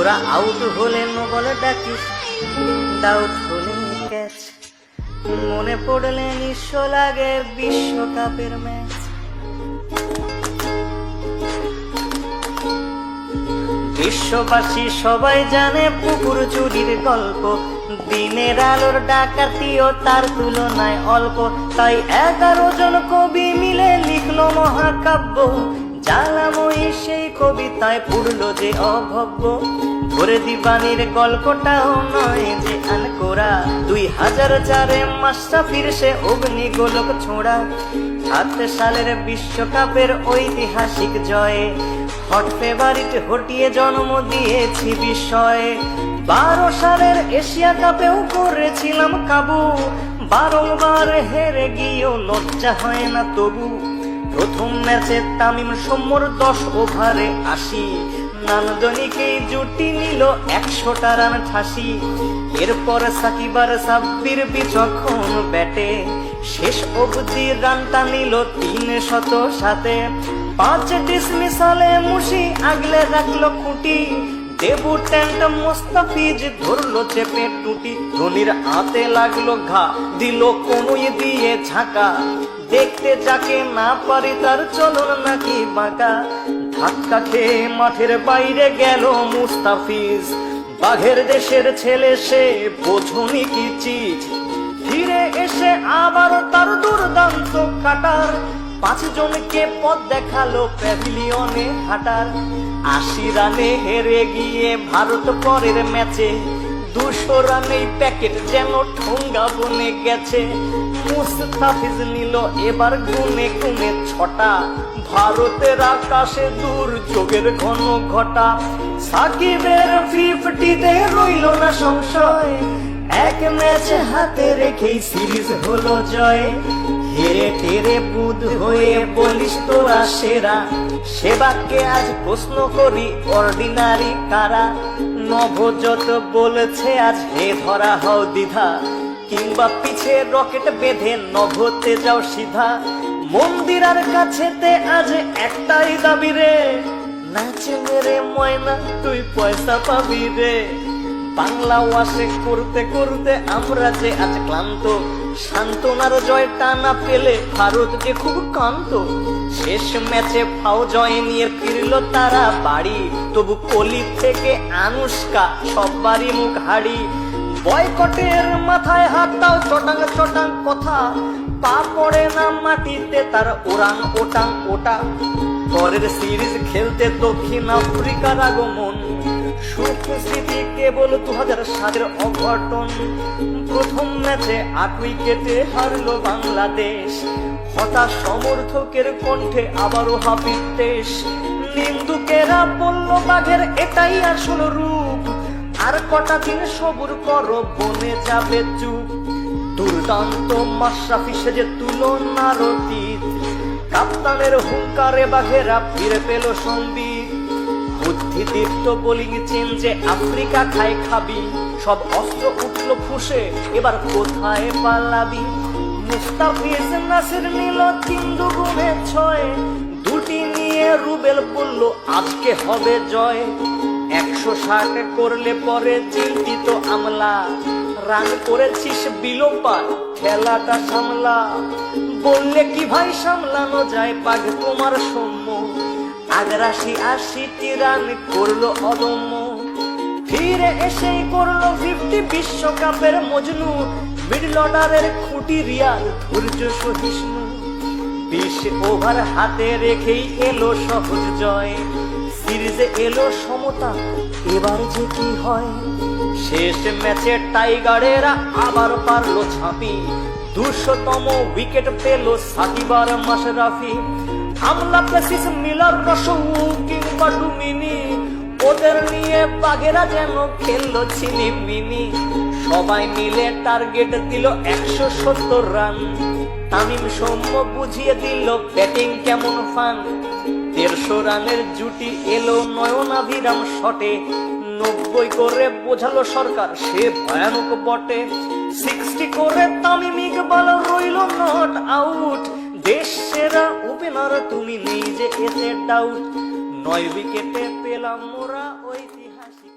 তোরা আউট হলে নো বলে ডাকিস, ডাউট হলে ক্যাচ। মনে পড়লে নিঃস্ব লাগে বিশ্বকাপের ম্যাচ। বিশ্ববাসী সবাই জানে পুকুর চুরির গল্প, দিনের আলোর ডাকাতিও তার তুলনায় অল্প। তাই 11 জন কবি মিলে লিখলো মহাকাব্য, জ্বালাময়ী সেই কবিতায় পুরলো যে অভব্য। ভোরে দিবানির গল্পটাও নয় যে আনকোরা, 2004-এ মাশরাফির সে অগ্নিগোলক ছোঁড়া। 7 সালের বিশ্বকাপের ঐতিহাসিক জয়ে হট ফেভারিট হটিয়ে জন্ম দিয়েছি বিস্ময়ে। 12 সালের এশিয়া কাপেও করেছিলাম কাবু, বারংবার হেরে গিয়েও লজ্জা হয় না তবু। প্রথম ম্যাচে তামিম সৌম্যর 10 ওভারে 80, নান্দনিকেই জুটি নিল 100টা রান ঠাসি। এরপর সাকিব আর সাব্বির বিচক্ষণ ব্যাটে শেষ অবধি রানটা নিল 307। 5 ডিসমিসালে মুশি আগলে রাখলো খুঁটি, ডেবুট্যান্ট মোস্তাফিজ ধরলো চেপে টুটি। ধোনির হাতে লাগলো ঘা, দিল কনুই দিয়ে ঝাঁকা, দেখতে যাকে না পারি তার চলন নাকি বাঁকা। ধাক্কা খেয়ে মাঠের বাইরে গেল মুস্তাফিজ, বাঘের দেশের ছেলে সে বোঝনি কি চিজ। ফিরে এসে আবারও তার দুর্দান্ত কাটার, 5 জনকে পথ দেখালো প্যাভিলিয়নে হাঁটার। 80 রানে হেরে গিয়ে ভারত পরের ম্যাচে 200 রানেই প্যাকেট যেন ঠোঙ্গা বনে গেছে। মুস্তাফিজ নিল এবার গুনে গুনে 6টা, ভারতের আকাশে দুর্যোগের ঘন ঘটা। সাকিবের 50-তে রইল না সংশয়, এক ম্যাচ হাতে রেখেই সিরিজ হলো জয়। হেরে টেরে বুধ হয়ে বলিস তোরা সেরা, সেবাকে আজ প্রশ্ন করি অর্ডিনারি কারা। নভোজত বলেছে আজ হে ধরা হও দ্বিধা, কিংবা পিছে রকেট বেঁধে নভতে যাও সিধা। মন্দিরার কাছেতে আজ একটাই দাবি রে, নাচ মেরে ময়না তুই পয়সা পাবি রে। বাংলা ওয়াশে করতে করতে আমরা যে আজ ক্লান্ত, সান্ত্বনার জয়টা না পেলে ভারত যে খুব কান্ত। শেষ ম্যাচে ফাও জয় নিয়ে ফিরল তারা বাড়ি, তবু কলি থেকে আনুষ্কা সবারই মুখ হাড়ি। বয়কটের মাথায় হাত দাও চটাং চটাং কথা, পা পড়ে না মাটিতে তার ওরাং ওটাং ওটা। পরের সিরিজ খেলতে দক্ষিণ আফ্রিকার আগমন, সুখ স্মৃতি কেবল 2007-এর অঘটন। প্রথম ম্যাচে 8 উইকেটে হারলো বাংলাদেশ, হতাশ সমর্থকের কণ্ঠে আবারও হাফিজ দেশ। নিন্দুকেরা বলল বাঘের এটাই আসল রূপ, আর কটা দিন সবুর করো বনে যাবে চুপ। দুর্দান্ত মাশরাফি সেজে তুলনার অতীত, কাপ্তানের হুঙ্কারে বাঘেরা ফিরে পেল সম্বিত। বুদ্ধিদীপ্ত বোলিং চেঞ্জে আফ্রিকা খায় খাবি, সব অস্ত্র উঠলো ফুসে এবার কোথায় পালাবি। মুস্তাফিজ নাসির নিল 3 দুগুণে 6, দুটি নিয়ে রুবেল বলল আজকে হবে জয়। 160 করলে পরে চিন্তিত আমলা, রান করেছিস বিলোপার খেলাটা সামলা। বললে কি ভাই সামলানো যায় বাঘ তোমার সৌম্য, আগ্রাসী 80টি রান করলো অদম্য। ফিরে এসেই করলো 50 বিশ্বকাপের মজনু, মিডল অর্ডারের খুঁটি রিয়াল ধৈর্য সহিষ্ণু। 20 ওভার হাতে রেখেই এলো সহজ জয়, সিরিজে এলো সমতা এবার যে কি হয়। শেষ ম্যাচে টাইগারেরা আবার পারলো ছাপি, 200তম উইকেট পেল সাকিব আর মাশরাফি। আমলা প্রেসিস মিলার রসৌ কিংবা ডুমিনি, ওদের নিয়ে বাঘেরা যেন খেললো ছিনিমিনি। সবাই মিলে টার্গেট দিল 170 রান, তামিম সৌম্য বুঝিয়ে দিল ব্যাটিং কেমন ফান। 150 রানের জুটি এলো নয়নাভিরাম শটে, 90 করে বোঝালো সরকার সে ভয়ানক বটে। 60 করে তামিম ইকবাল রইল নট আউট, দেশ সেরা ওপেনার তুমি নেই যে এতে ডাউট। 9 উইকেটে পেলাম মোরা ঐতিহাসিক।